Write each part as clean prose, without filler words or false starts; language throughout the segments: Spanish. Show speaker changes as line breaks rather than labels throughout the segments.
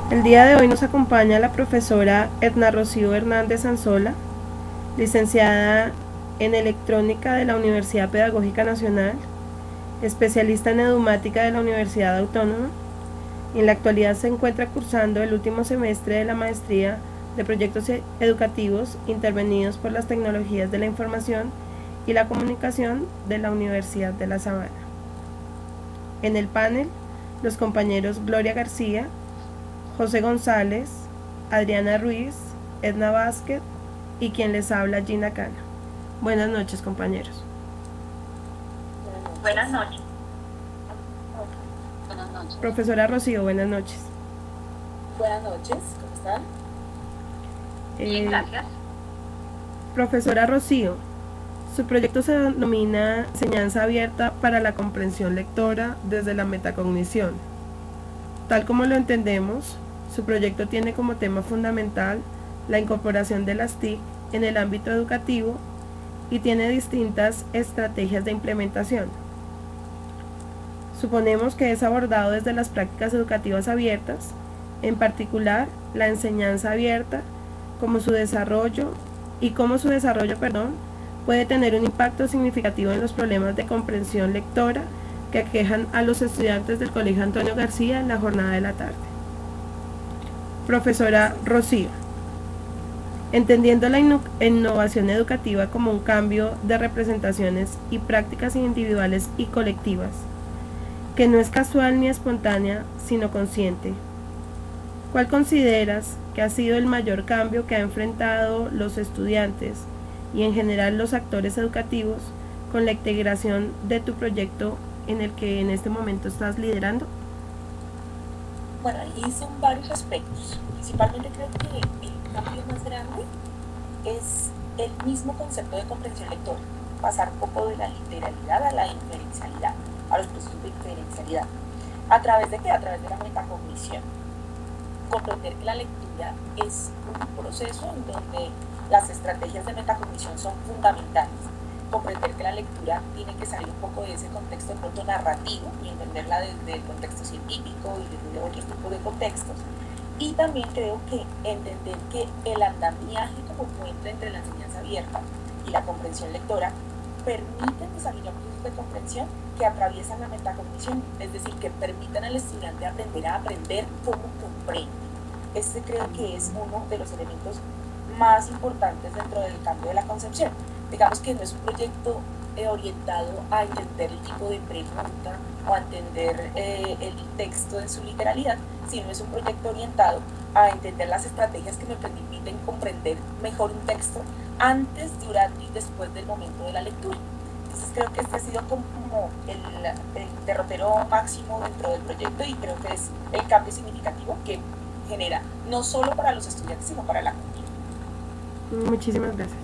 El día de hoy nos acompaña la profesora Edna Rocío Hernández Anzola, licenciada en Electrónica de la Universidad Pedagógica Nacional, especialista en Edumática de la Universidad Autónoma. En la actualidad se encuentra cursando el último semestre de la maestría de proyectos educativos intervenidos por las tecnologías de la información y la comunicación de la Universidad de La Sabana. En el panel, los compañeros Gloria García, José González, Adriana Ruiz, Edna Vázquez y quien les habla, Gina Cana. Buenas noches, compañeros.
Buenas noches.
Profesora Rocío, buenas noches.
Buenas noches, ¿cómo están?
Bien, gracias. Profesora Rocío, su proyecto se denomina Enseñanza Abierta para la Comprensión Lectora desde la Metacognición. Tal como lo entendemos, su proyecto tiene como tema fundamental la incorporación de las TIC en el ámbito educativo y tiene distintas estrategias de implementación. Suponemos que es abordado desde las prácticas educativas abiertas, en particular la enseñanza abierta, como su desarrollo puede tener un impacto significativo en los problemas de comprensión lectora que aquejan a los estudiantes del Colegio Antonio García en la jornada de la tarde. Profesora Rocío, entendiendo la innovación educativa como un cambio de representaciones y prácticas individuales y colectivas, que no es casual ni espontánea, sino consciente, ¿cuál consideras que ha sido el mayor cambio que han enfrentado los estudiantes y en general los actores educativos con la integración de tu proyecto en el que en este momento estás liderando?
Bueno, ahí son varios aspectos. Principalmente creo que el cambio más grande es el mismo concepto de comprensión lectora, pasar un poco de la literalidad a la inferencialidad, a los procesos de inferencialidad. ¿A través de qué? A través de la metacognición. Comprender que la lectura es un proceso en donde las estrategias de metacognición son fundamentales. Comprender que la lectura tiene que salir un poco de ese contexto de pronto narrativo y entenderla desde el contexto científico y desde otros tipos de contextos. Y también creo que entender que el andamiaje como puente entre la enseñanza abierta y la comprensión lectora permiten desarrollar procesos de comprensión que atraviesan la metacognición, es decir, que permitan al estudiante aprender a aprender cómo comprende. Este creo que es uno de los elementos más importantes dentro del cambio de la concepción. Digamos que no es un proyecto orientado a entender el tipo de pregunta o a entender el texto en su literalidad, sino es un proyecto orientado a entender las estrategias que me permiten comprender mejor un texto antes, durante y después del momento de la lectura. Entonces creo que este ha sido como el derrotero máximo dentro del proyecto y creo que es el cambio significativo que genera, no solo para los estudiantes, sino para la comunidad.
Muchísimas gracias.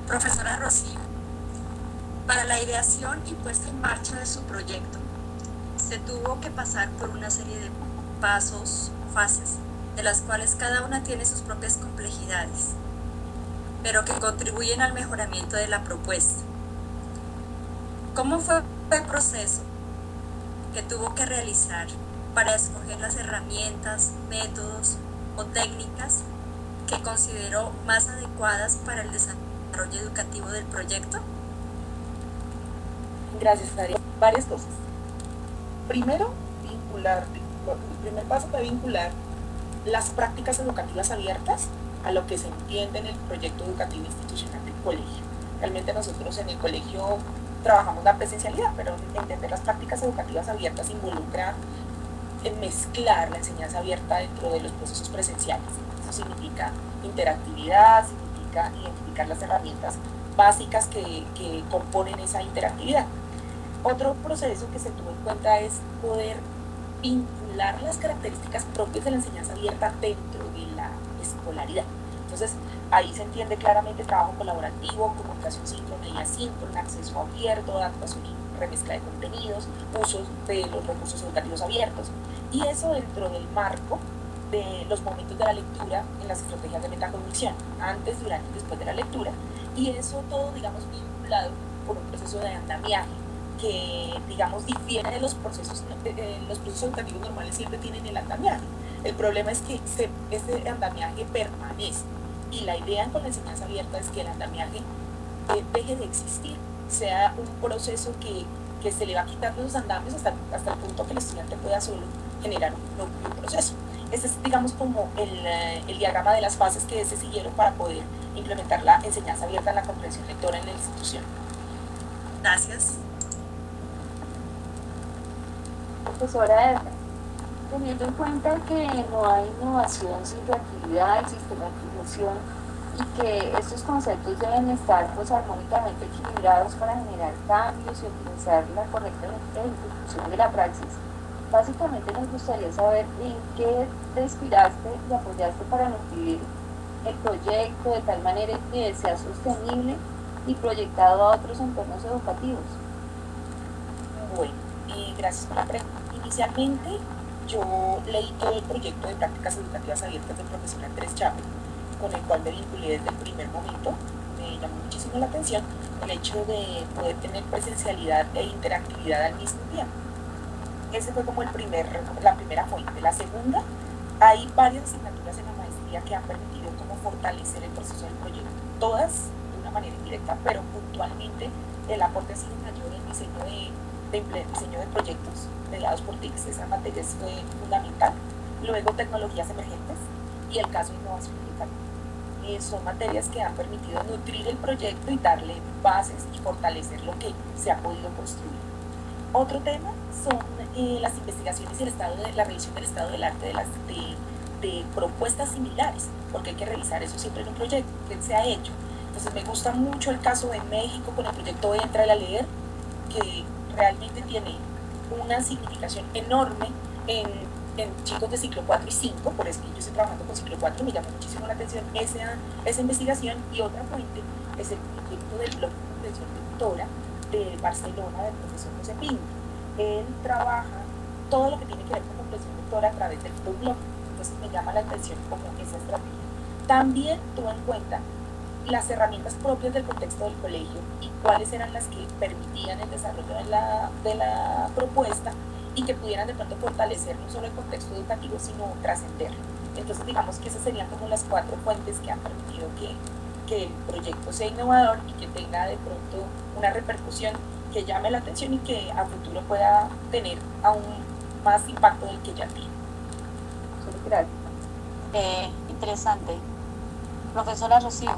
Profesora Rocío, para la ideación y puesta en marcha de su proyecto, se tuvo que pasar por una serie de pasos, fases, de las cuales cada una tiene sus propias complejidades, pero que contribuyen al mejoramiento de la propuesta. ¿Cómo fue el proceso que tuvo que realizar para escoger las herramientas, métodos o técnicas que consideró más adecuadas para el desarrollo educativo del proyecto?
Gracias, María. Varias cosas. Primero, el primer paso fue vincular las prácticas educativas abiertas a lo que se entiende en el proyecto educativo institucional del colegio. Realmente nosotros en el colegio trabajamos la presencialidad, pero entender las prácticas educativas abiertas involucra mezclar la enseñanza abierta dentro de los procesos presenciales. Eso significa interactividad, significa identificar las herramientas básicas que componen esa interactividad. Otro proceso que se tuvo en cuenta es poder vincular las características propias de la enseñanza abierta dentro de la escolaridad. Entonces, ahí se entiende claramente trabajo colaborativo, comunicación síncrona y asíncrona, acceso abierto, adaptación y remezcla de contenidos, usos de los recursos educativos abiertos. Y eso dentro del marco de los momentos de la lectura en las estrategias de metacognición, antes, durante y después de la lectura. Y eso todo, digamos, vinculado por un proceso de andamiaje, digamos, difiere de los procesos educativos normales, siempre tienen el andamiaje. El problema es que ese andamiaje permanece, y la idea con la enseñanza abierta es que el andamiaje deje de existir, sea un proceso que se le va quitando los andamios hasta el punto que el estudiante pueda solo generar un proceso. Este es, digamos, como el diagrama de las fases que se siguieron para poder implementar la enseñanza abierta en la comprensión lectora en la institución.
Gracias.
Profesora Edna, teniendo en cuenta que no hay innovación sin reactividad y sistematización, y que estos conceptos deben estar pues armónicamente equilibrados para generar cambios y optimizar la correcta ejecución de la praxis, básicamente nos gustaría saber en qué te inspiraste y apoyaste para nutrir el proyecto de tal manera que sea sostenible y proyectado a otros entornos educativos.
Bueno, gracias por la pregunta. Inicialmente yo leí todo el proyecto de prácticas educativas abiertas del profesor Andrés Chávez, con el cual me vinculé desde el primer momento. Me llamó muchísimo la atención el hecho de poder tener presencialidad e interactividad al mismo tiempo. Ese fue como la primera fuente. La segunda, hay varias asignaturas en la maestría que han permitido como fortalecer el proceso del proyecto, todas de una manera indirecta, pero puntualmente el aporte ha sido mayor en diseño de proyectos mediados por TICs. Esa materia fue fundamental. Luego tecnologías emergentes y el caso de innovación educativa. Son materias que han permitido nutrir el proyecto y darle bases y fortalecer lo que se ha podido construir. Otro tema son las investigaciones y la revisión del estado del arte de propuestas similares, porque hay que revisar eso siempre en un proyecto que se ha hecho. Entonces me gusta mucho el caso de México con el proyecto Entra a leer, que realmente tiene una significación enorme en chicos de ciclo 4 y 5, por eso que yo estoy trabajando con ciclo 4, me llama muchísimo la atención esa investigación. Y otra fuente es el proyecto del blog de comprensión lectora de Barcelona, del profesor José Pinto. Él trabaja todo lo que tiene que ver con comprensión lectora a través del blog, entonces me llama la atención como esa estrategia. También tuvo en cuenta las herramientas propias del contexto del colegio y cuáles eran las que permitían el desarrollo de la propuesta y que pudieran de pronto fortalecer no solo el contexto educativo, sino trascenderlo. Entonces digamos que esas serían como las 4 fuentes que han permitido que el proyecto sea innovador y que tenga de pronto una repercusión que llame la atención y que a futuro pueda tener aún más impacto del que ya tiene.
Gracias.
Interesante. Profesora Rocío,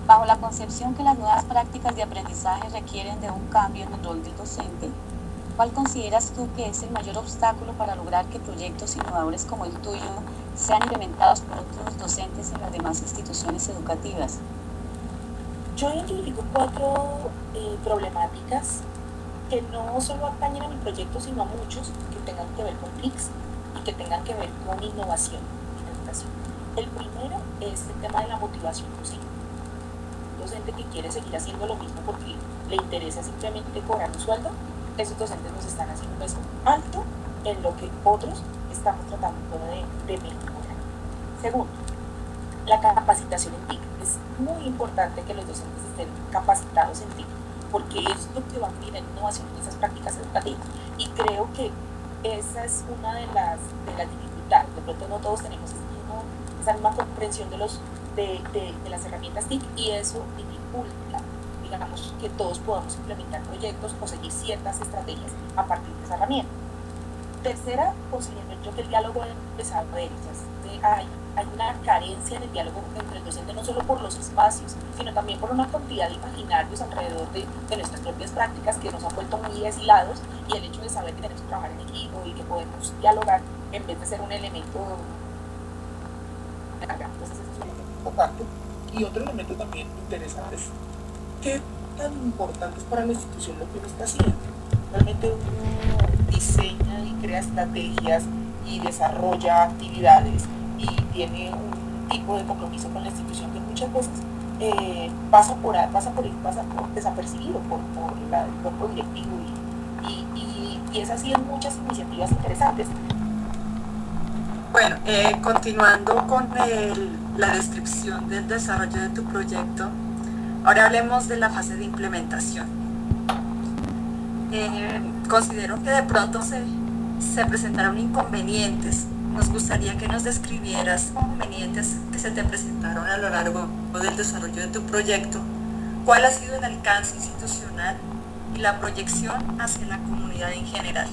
bajo la concepción que las nuevas prácticas de aprendizaje requieren de un cambio en el rol del docente, ¿cuál consideras tú que es el mayor obstáculo para lograr que proyectos innovadores como el tuyo sean implementados por otros docentes en las demás instituciones educativas?
Yo identifico 4 problemáticas que no solo atañen a mi proyecto, sino a muchos que tengan que ver con TICs y que tengan que ver con innovación en educación. El primero es el tema de la motivación docente. Un docente que quiere seguir haciendo lo mismo porque le interesa simplemente cobrar un sueldo, esos docentes nos están haciendo un peso alto en lo que otros estamos tratando de mejorar. Segundo, la capacitación en TIC. Es muy importante que los docentes estén capacitados en TIC, porque es lo que va a unir en innovación en esas prácticas educativas. Y creo que esa es una de las dificultades. De pronto no todos tenemos esa misma comprensión de las herramientas TIC, y eso dificulta, digamos, que todos podamos implementar proyectos o seguir ciertas estrategias a partir de esa herramienta. Tercera, considero yo que el diálogo debe empezar a ver. Hay una carencia en el diálogo entre el docente, no solo por los espacios, sino también por una cantidad de imaginarios alrededor de nuestras propias prácticas que nos han vuelto muy aislados, y el hecho de saber que tenemos que trabajar en equipo y que podemos dialogar en vez de ser un elemento de carga. Entonces eso es un elemento importante.
Y otro elemento también interesante es qué tan importante es para la institución lo que uno está haciendo. Realmente uno diseña y crea estrategias y desarrolla actividades y tiene un tipo de compromiso con la institución que muchas veces pasa por desapercibido por el cuerpo directivo, y es así en muchas iniciativas interesantes.
Bueno, continuando con la descripción del desarrollo de tu proyecto, ahora hablemos de la fase de implementación. Considero que de pronto se presentaron inconvenientes. Nos gustaría que nos describieras inconvenientes que se te presentaron a lo largo del desarrollo de tu proyecto. ¿Cuál ha sido el alcance institucional y la proyección hacia la comunidad en general?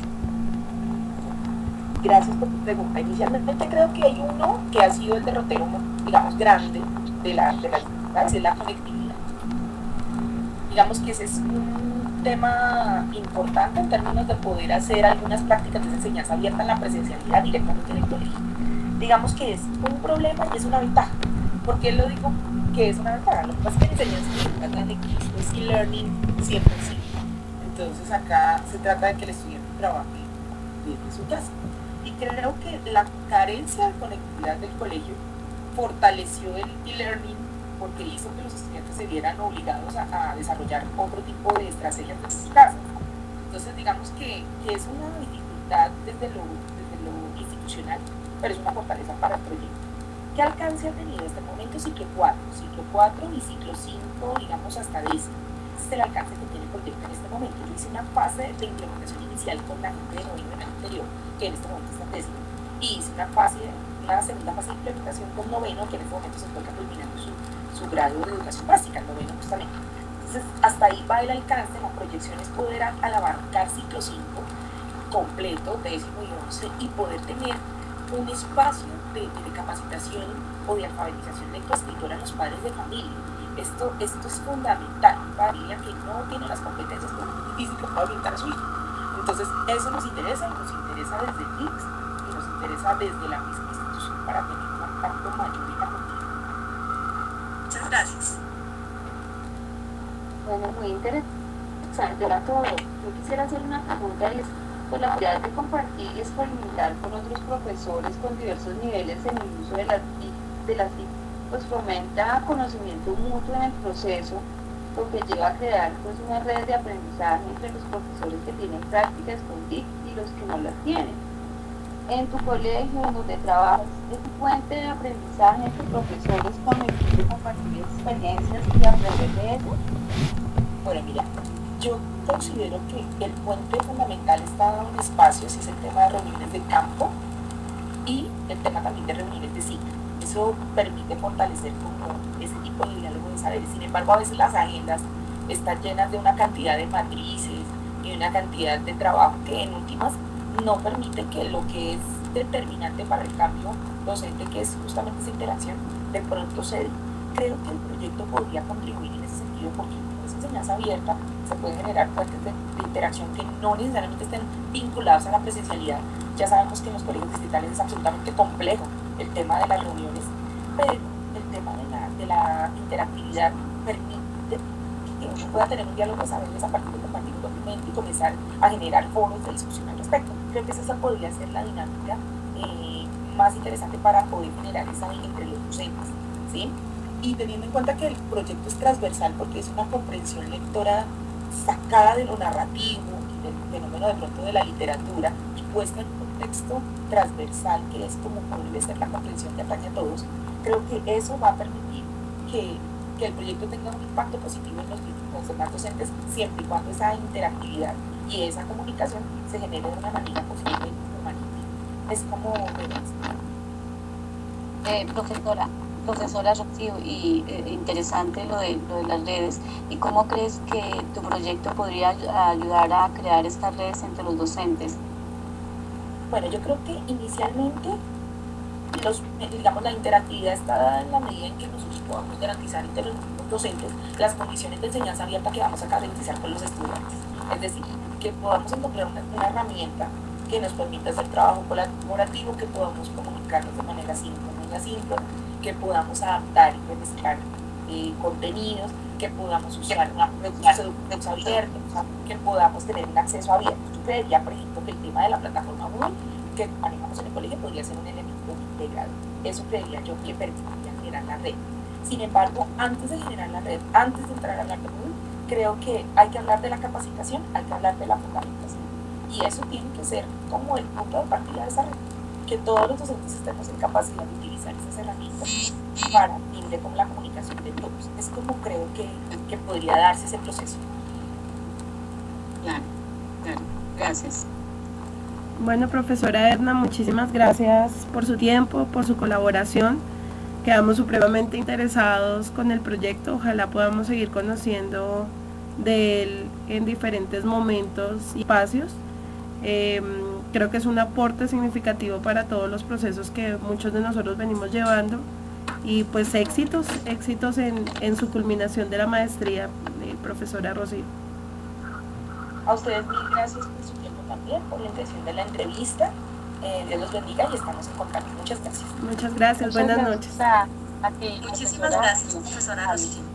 Gracias por tu pregunta. Inicialmente creo que hay uno que ha sido el derrotero, digamos, grande de las dificultades, es la conectividad. Digamos que ese es un tema importante en términos de poder hacer algunas prácticas de enseñanza abierta en la presencialidad directamente en el colegio. Digamos que es un problema y es una ventaja. ¿Por qué lo digo que es una ventaja? Lo que pasa es que en enseñanza en equipo es e-learning 100%. Entonces acá se trata de que el estudiante trabaje desde su casa. Y creo que la carencia de conectividad del colegio fortaleció el e-learning porque hizo que los estudiantes se vieran obligados a desarrollar otro tipo de estrategias desde sus casas. Entonces digamos que es una dificultad desde lo institucional, pero es una fortaleza para el proyecto. ¿Qué alcance ha tenido hasta el momento ciclo 4 y ciclo 5, digamos hasta décimo? Este es el alcance que tiene el proyecto en este momento. Yo hice una fase de implementación inicial con la gente de noveno del anterior, que en este momento está en décimo, y hice una segunda fase de implementación con noveno, que en este momento se encuentra culminando su grado de educación básica, el noveno justamente. Entonces, hasta ahí va el alcance. La proyección es poder abarcar ciclo 5 completo, décimo y 11, y poder tener un espacio de capacitación o de alfabetización lectoescritora en los padres de familia. Esto es fundamental. Una familia que no tiene las competencias, es muy difícil que pueda orientar a su hijo. Entonces, eso nos interesa, y nos interesa desde el ICS y nos interesa desde la misma institución para tener un impacto mayor en la comunidad.
Muchas gracias.
Bueno, muy interesante era todo. Yo quisiera hacer una pregunta y es, pues la posibilidad de compartir y experimentar con otros profesores con diversos niveles en el uso de las TIC, pues fomenta conocimiento mutuo en el proceso, lo que lleva a crear pues una red de aprendizaje entre los profesores que tienen prácticas con TIC y los que no las tienen. En tu colegio, en donde trabajas, ¿es un puente de aprendizaje entre profesores con el fin de compartir experiencias y aprender de ellos?
Bueno, mira, yo considero que el puente fundamental está dado en espacios, y es el tema de reuniones de campo y el tema también de reuniones de ciclo. Eso permite fortalecer como ese tipo de diálogo de saberes. Sin embargo, a veces las agendas están llenas de una cantidad de matrices y una cantidad de trabajo que en últimas no permite que lo que es determinante para el cambio docente, que es justamente esa interacción, de pronto se dé. Creo que el proyecto podría contribuir en ese sentido porque con esa enseñanza abierta se pueden generar puentes de interacción que no necesariamente estén vinculados a la presencialidad. Ya sabemos que en los colegios distritales es absolutamente complejo el tema de las reuniones, pero el tema de la interactividad permite que uno pueda tener un diálogo de saberes a partir de compartir un documento y comenzar a generar foros de discusión al respecto. Creo que esa podría ser la dinámica más interesante para poder generar esa entre los docentes, ¿sí? Y teniendo en cuenta que el proyecto es transversal porque es una comprensión lectora sacada de lo narrativo y del fenómeno de pronto de la literatura y puesta en un contexto transversal que es como debe ser la comprensión que atañe a todos, creo que eso va a permitir que el proyecto tenga un impacto positivo en los demás docentes siempre y cuando esa interactividad y esa comunicación se genere de una manera posible y humanista. Es como
Profesora Rocío, y interesante lo de las redes. ¿Y cómo crees que tu proyecto podría ayudar a crear estas redes entre los docentes?
Bueno, yo creo que inicialmente la interactividad está dada en la medida en que nosotros podamos garantizar entre los docentes las condiciones de enseñanza abierta que vamos a garantizar con los estudiantes. Es decir, que podamos encontrar una herramienta que nos permita hacer trabajo colaborativo, que podamos comunicarnos de manera síncrona, que podamos adaptar y remezclar contenidos, que podamos usar recursos educativos abiertos, que podamos tener un acceso abierto. Yo creería, por ejemplo, que el tema de la plataforma Moodle que manejamos en el colegio podría ser un elemento integrado. Eso creería yo que permitiría generar la red. Sin embargo, antes de generar la red, antes de entrar a hablar de Moodle, creo que hay que hablar de la capacitación, hay que hablar de la fundamentación. Y eso tiene que ser como el punto de partida de esa red, que todos los docentes estemos en capacidad de utilizar esas herramientas para fin de como la comunicación de todos. Es como creo que podría darse ese proceso.
Claro. Gracias.
Bueno, profesora Edna, muchísimas gracias por su tiempo, por su colaboración. Quedamos supremamente interesados con el proyecto. Ojalá podamos seguir conociendo de él en diferentes momentos y espacios. Creo que es un aporte significativo para todos los procesos que muchos de nosotros venimos llevando. Y pues éxitos en su culminación de la maestría, profesora Rocío.
A ustedes mil gracias por su tiempo también, por la intención de la entrevista. Dios los bendiga y estamos en contacto. Muchas gracias.
Muchas gracias, buenas noches.
A ti,
Muchísimas
profesora.
gracias, profesora Rocío.